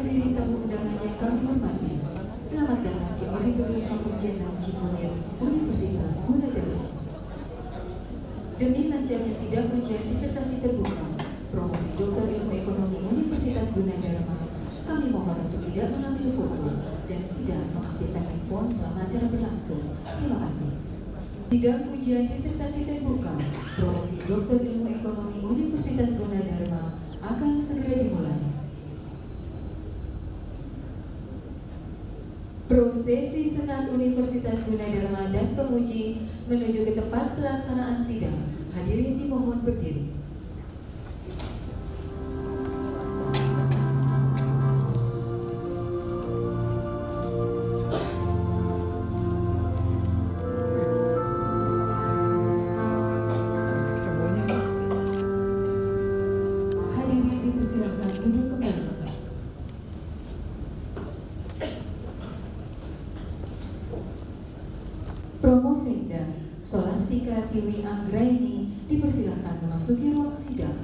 Hadirin tamu undangan yang kami hormati, selamat datang di Auditorium Kampus Jenderal Cikoneng, Universitas Gunadarma. Demi lancarnya sidang ujian disertasi terbuka promosi Doktor Ilmu Ekonomi Universitas Gunadarma, kami mohon untuk tidak mengambil foto dan tidak mengaktifkan handphone selama acara berlangsung. Terima kasih. Sidang ujian disertasi terbuka promosi Doktor Ilmu Ekonomi Universitas Gunadarma akan segera dimulai. Prosesi Senat Universitas Gunadarma dan penguji menuju ke tempat pelaksanaan sidang. Hadirin dimohon berdiri. Hadirin dipersilakan duduk kembali. Promovenda Solastika Tiwi Anggraini dipersilakan memasuki ruang sidang.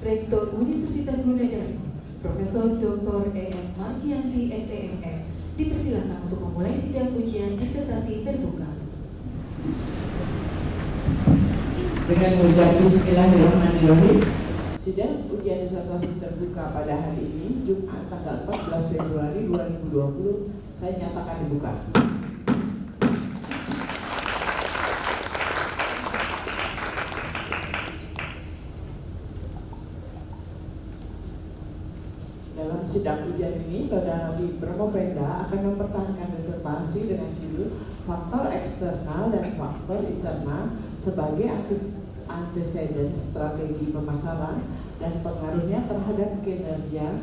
Rektor Universitas Gunadarma, Profesor Dr. E.S. Markianti SEMM, dipersilakan untuk memulai sidang ujian disertasi terbuka. Dengan mengucap Bismillahirrahmanirrahim, sidang ujian disertasi terbuka pada hari ini, Jumat tanggal 14 Februari 2020, saya nyatakan dibuka. Dalam sidang ujian ini, Saudara Promovenda akan mempertahankan disertasi dengan judul faktor eksternal dan faktor internal sebagai antecedent strategi pemasaran dan pengaruhnya terhadap kinerja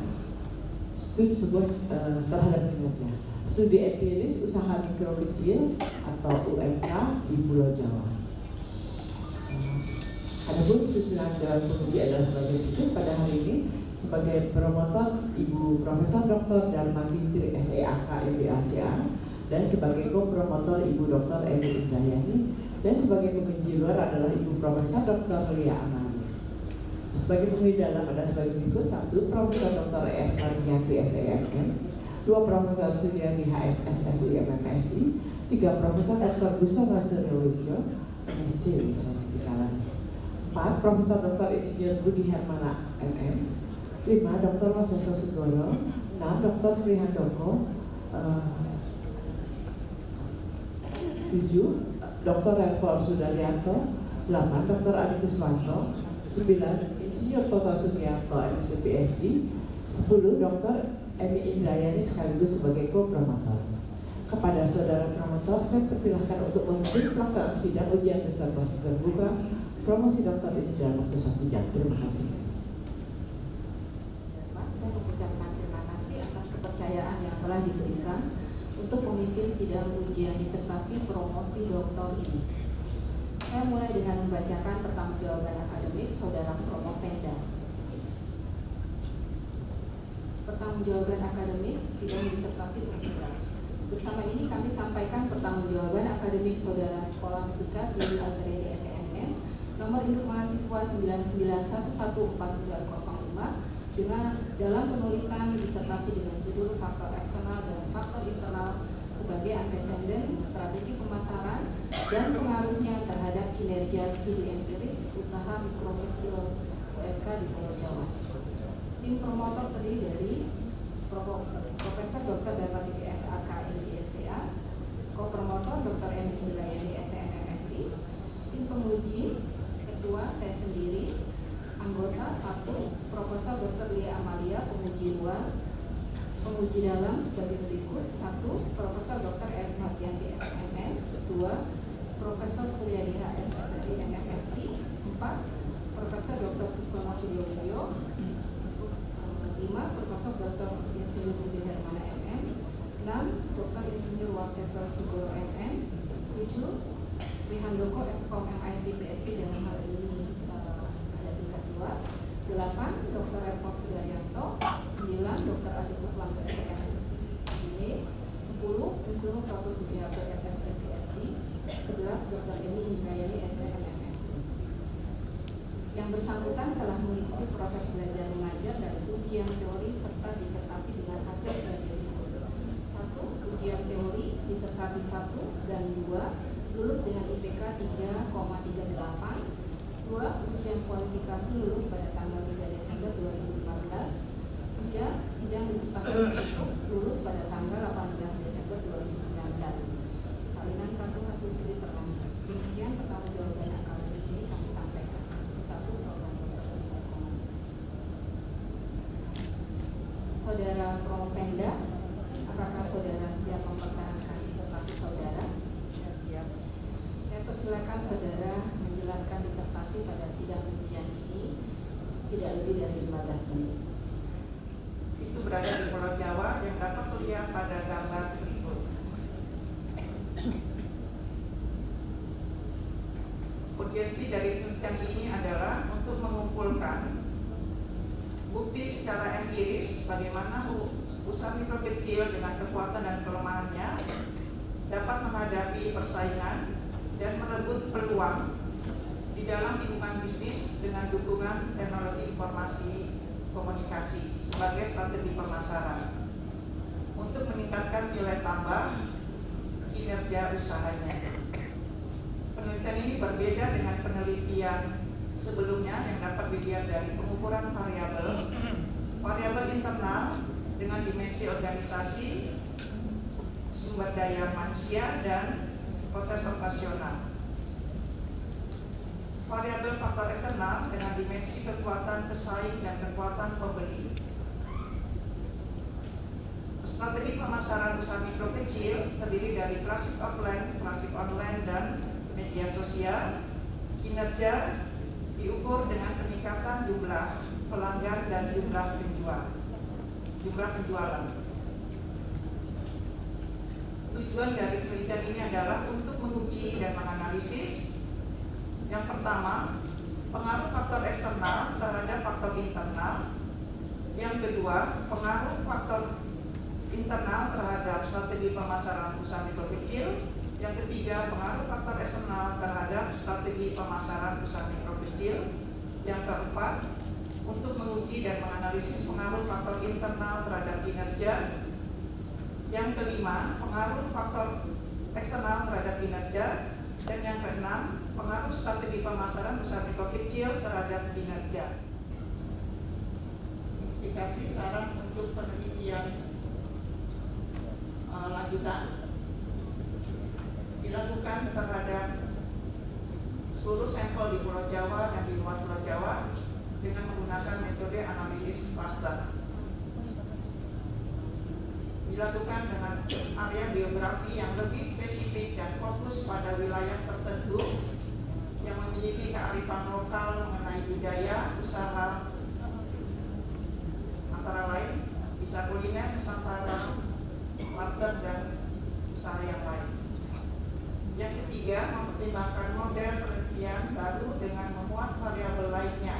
terhadap kinerja. Studi empiris usaha mikro kecil atau UMK di Pulau Jawa. Adapun susunan dewan penguji adalah sebagai berikut. Pada hari ini sebagai promotor Ibu Profesor Dr. Dharma Fitri SEAK MBACA, dan sebagai co-promotor Ibu Dr. Eni Indayani, dan sebagai penguji luar adalah Ibu Profesor Dr. Lia Amalia. Sebagai penguji dalam ada sebagai berikut: 1. Profesor Dr. E.S. Markianti SEMM, 2. Profesor Sudiani HSSSI MMSI, 3. Profesor Dr. Busana Suryowijo MSc Universitas 4. Profesor Dr. Insinyur Budi Hermana MM, 5. Dr. Waseso Sugoro, 6. Dr. Prihandoko, 7. Dr. Renpor Sudaryanto, 8. Dr. Adi Kuswanto, 9. Insinyur Toto Sugiarto MSc PhD, 10. Dr. Emi Indrayani sekaligus sebagai co-promotor. Kepada saudara promotor, saya persilahkan untuk memimpin pelaksanaan sidang ujian disertasi terbuka promosi dokter ini dalam waktu 1 jam. Terima kasih. Saya mengucapkan terima kasih atas kepercayaan yang telah diberikan untuk memimpin sidang ujian disertasi promosi doktor ini. Saya mulai dengan membacakan pertanggungjawaban akademik saudara Promovenda. Pertanggungjawaban akademik sidang disertasi terbuka. Bersama ini kami sampaikan pertanggungjawaban akademik saudara Scholastika Tiwi Anggraini SEMM nomor induk mahasiswa 99114905 dengan dalam penulisan disertasi dengan judul faktor eksternal dan faktor internal sebagai antecedent strategi pemasaran dan pengaruhnya terhadap kinerja studi empiris usaha mikro kecil UMK di Pulau Jawa. Tim promotor terdiri dari Profesor Dr. Dharma Fitri SEAK MBACA, co-promotor Dr. Emi Indrayani SEMMSI, tim penguji ketua saya sendiri, anggota 1. Profesor Dr. Lia Amalia, penguji luar. Penguji dalam sebagai berikut: 1. Profesor Dr. E.S. Markianti SMM, 2. Profesor Suryadi HSSI MMSI, 4. Profesor Dr. Busana Suryowijo, 5. Profesor Dr. Insinyur Budi Hermana MM, 6. Dr. Insinyur Waseso Sugoro MM, 7. Trihandoko Fkom MIP PSC dalam hal ini ada tingkat 2. 8. Dr. Repos Sudaryanto. 9. Dr. Adi Kuswanto SPM 10. Insinyur Prabu Sugiharto FSC PSC. 11. Dr. Eni Indrayani MMS. Yang bersangkutan telah mengikuti proses belajar mengajar dan ujian teori serta disertasi dengan hasil sebagai berikut. 1. Ujian teori disertasi 1 dan 2 lulus dengan IPK 3,38. 2. Ujian kualifikasi lulus pada tanggal 3 Desember 2015. 3. Sidang disertasi untuk lulus pada tanggal 18 Desember 2019. Salinan kartu hasil studi terlengkap. Demikian pertanggungjawaban akademik ini kami sampaikan. 1. Program Saudara Provenda, apakah saudara siap mempertahankan disertasi saudara? Siap. Saya persilakan saudara menjelaskan disertasi pada sidang ujian ini tidak lebih dari 15 menit. Itu berada di Pulau Jawa yang dapat terlihat pada gambar berikut. Urgensi dari penelitian ini adalah untuk mengumpulkan bukti secara empiris bagaimana usaha mikro kecil dengan kekuatan dan kelemahannya dapat menghadapi persaingan dan merebut peluang di dalam lingkungan bisnis dengan dukungan teknologi informasi komunikasi sebagai strategi pemasaran untuk meningkatkan nilai tambah kinerja usahanya. Penelitian ini berbeda dengan penelitian sebelumnya yang dapat dilihat dari pengukuran variabel internal dengan dimensi organisasi, sumber daya manusia, dan proses operasional. Variabel faktor eksternal dengan dimensi kekuatan pesaing dan kekuatan pembeli. Strategi pemasaran usaha mikro kecil terdiri dari klasik offline, klasik online, dan media sosial. Kinerja diukur dengan peningkatan jumlah pelanggan dan jumlah penjualan. Tujuan dari penelitian ini adalah untuk menguji dan menganalisis yang pertama, pengaruh faktor eksternal terhadap faktor internal. Yang kedua, pengaruh faktor internal terhadap strategi pemasaran usaha mikro kecil. Yang ketiga, pengaruh faktor eksternal terhadap strategi pemasaran usaha mikro kecil. Yang keempat, untuk menguji dan menganalisis pengaruh faktor internal terhadap kinerja. Yang kelima, pengaruh faktor eksternal terhadap kinerja. Dan yang keenam, pengaruh strategi pemasaran usaha mikro kecil terhadap kinerja. Dikasih saran untuk penelitian lanjutan dilakukan terhadap seluruh sampel di Pulau Jawa dan di luar Pulau Jawa dengan menggunakan metode analisis cluster. Dilakukan dengan area biografi yang lebih spesifik dan fokus pada wilayah tertentu yang memiliki kearifan lokal mengenai budaya usaha, antara lain bisa kuliner, nusantara, warteg, dan usaha yang lain. Yang ketiga, mempertimbangkan model penelitian baru dengan memuat variabel lainnya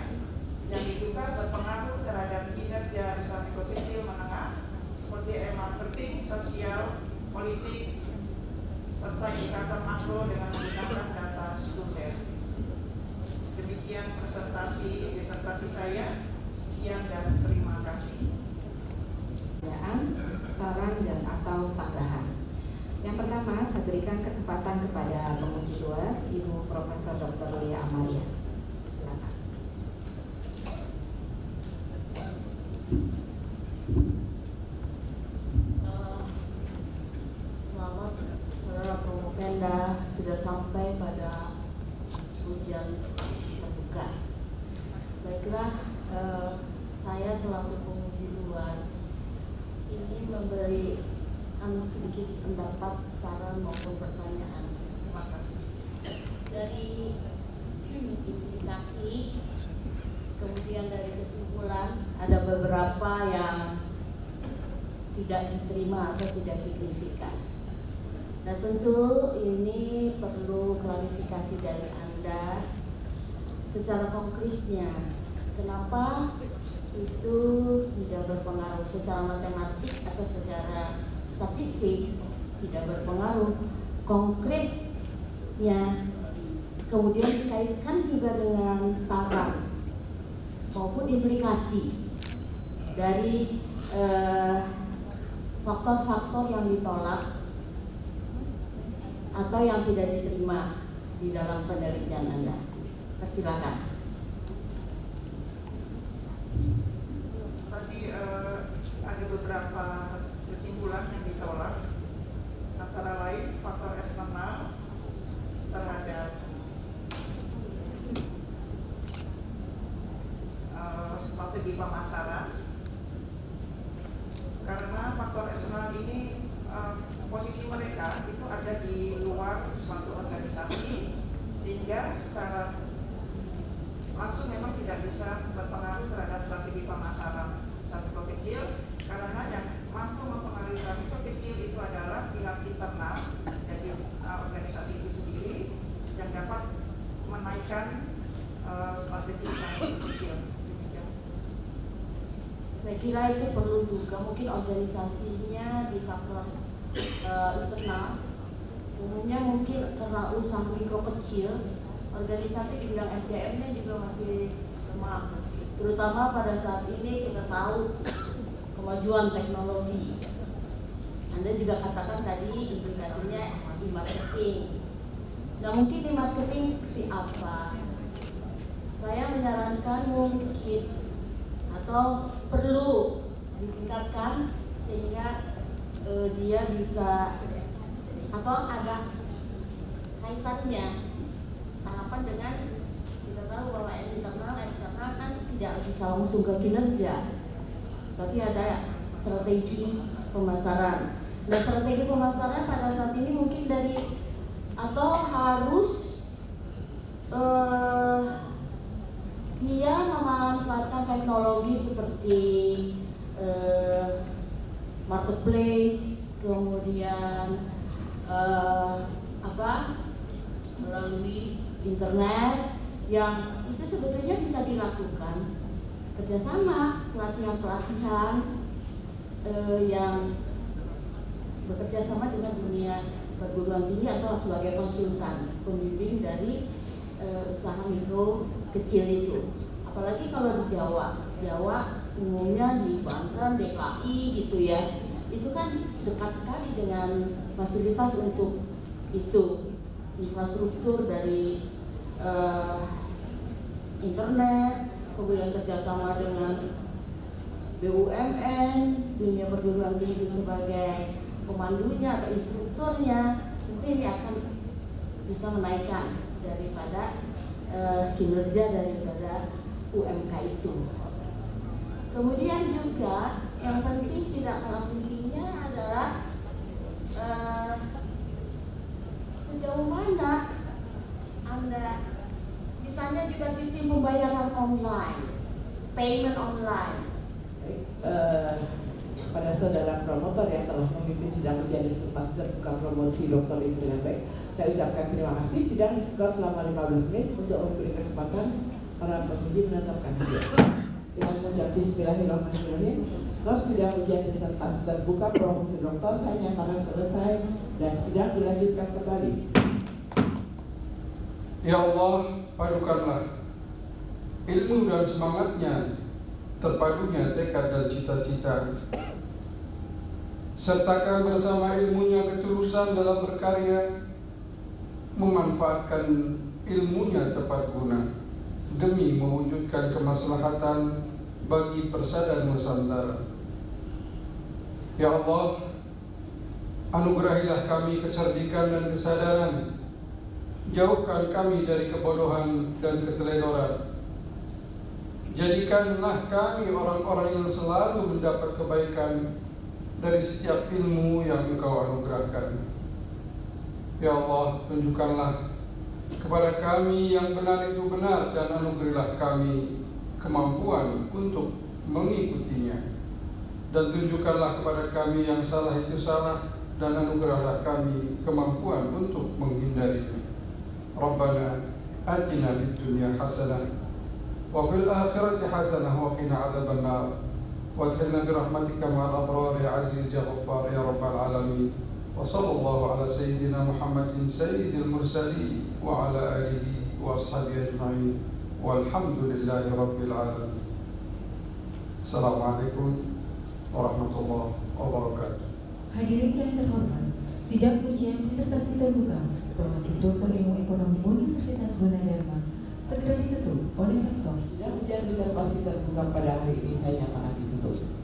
yang diduga berpengaruh terhadap kinerja usaha mikro kecil menengah seperti marketing, sosial, politik, serta indikator makro dengan menggunakan data sekunder. Demikian disertasi saya. Sekian dan terima kasih. Pertanyaan, saran, dan atau sanggahan. Yang pertama, saya berikan kesempatan kepada penguji luar, Ibu Profesor Dr. Lia Amalia. Silakan. Selamat, saudara Provenda sudah sampai pada ujian terbuka. Baiklah, saya selaku penguji luar ini memberikan sedikit pendapat, saran maupun pertanyaan. Terima kasih. Dari indikasi, kemudian dari kesimpulan, ada beberapa yang tidak diterima atau tidak signifikan. Nah tentu ini perlu klarifikasi dari Anda secara konkretnya. Kenapa itu tidak berpengaruh secara matematik atau secara statistik, tidak berpengaruh konkretnya, kemudian dikaitkan juga dengan saran maupun implikasi dari faktor-faktor yang ditolak atau yang tidak diterima di dalam penelitian Anda. Persilakan. Tadi ada beberapa kesimpulan yang ditolak, antara lain faktor eksternal terhadap strategi pemasaran, karena faktor eksternal ini posisi mereka itu ada di luar suatu organisasi, sehingga secara langsung memang tidak bisa berpengaruh terhadap strategi pemasaran mikro kecil, karena yang mampu mempengaruhi mikro kecil itu adalah pihak internal dari organisasi itu sendiri yang dapat menaikkan strategi mikro kecil. Saya kira itu perlu juga mungkin organisasinya di faktor internal. Umumnya mungkin karena usaha mikro kecil, organisasi di bidang SDM-nya juga masih lemah. Terutama pada saat ini kita tahu kemajuan teknologi. Anda juga katakan tadi implikasinya di marketing. Nah mungkin di marketing seperti apa? Saya menyarankan mungkin atau perlu ditingkatkan sehingga dia bisa atau ada kaitannya tahapan dengan kita tahu bahwa internal eksternal kan tidak bisa langsung ke kinerja, tapi ada strategi pemasaran. Nah strategi pemasaran pada saat ini mungkin dari atau harus dia memanfaatkan teknologi seperti marketplace, kemudian melalui internet yang itu sebetulnya bisa dilakukan kerjasama pelatihan-pelatihan yang bekerja sama dengan dunia perguruan tinggi atau sebagai konsultan pembimbing dari usaha mikro kecil itu. Apalagi kalau di Jawa umumnya di Banten, DKI gitu ya, itu kan dekat sekali dengan fasilitas untuk itu, infrastruktur dari internet, kemudian kerjasama dengan BUMN, dunia perguruan tinggi sebagai pemandunya atau instrukturnya, tentu ini akan bisa menaikkan daripada kinerja daripada UMK itu. Kemudian juga yang penting, tidak kalah pentingnya adalah sejauh mana Anda, misalnya juga sistem pembayaran online, payment online. Pada saudara promotor yang telah memimpin sidang ujian disertasi terbuka promosi Dr. Istri dengan baik, saya ucapkan terima kasih. Sidang diskors selama 15 menit untuk memberi kesempatan para penguji menetapkan hasil. Dengan mengucap Bismillahirrahmanirrahim, skors sidang ujian disertasi terbuka promosi doktor saya nyatakan selesai dan sidang dilanjutkan kembali. Ya Allah, padukanlah ilmu dan semangatnya, terpadunya tekad dan cita-cita. Sertakan bersama ilmunya ketulusan dalam berkarya, memanfaatkan ilmunya tepat guna demi mewujudkan kemaslahatan bagi persada Nusantara. Ya Allah, anugerahilah kami kecerdikan dan kesadaran, jauhkan kami dari kebodohan dan keteledoran. Jadikanlah kami orang-orang yang selalu mendapat kebaikan dari setiap ilmu yang Engkau anugerahkan. Ya Allah, tunjukkanlah kepada kami yang benar itu benar dan anugerahilah kami kemampuan untuk mengikutinya. Dan tunjukkanlah kepada kami yang salah itu salah dan anugerahlah kami kemampuan untuk menghindarinya. Rabbana atina fid dunya hasanah wa fil akhirati hasanah wa qina adzabannar وادخلنا برحمتك مع الأبرار يا عزيز يا غفار يا رب العالمين وصلى الله على سيدنا محمد سيد المرسلين وعلى آله وأصحابه أجمعين والحمد لله رب العالمين. السلام عليكم ورحمة الله وبركاته. Hadirin yang terhormat, sidang ujian disertasi terbuka promosi Doktor Ilmu Ekonomi Universitas Gunadarma segera ditutup oleh Rektor. Sidang ujian disertasi terbuka pada hari ini saya nyatakan ditutup.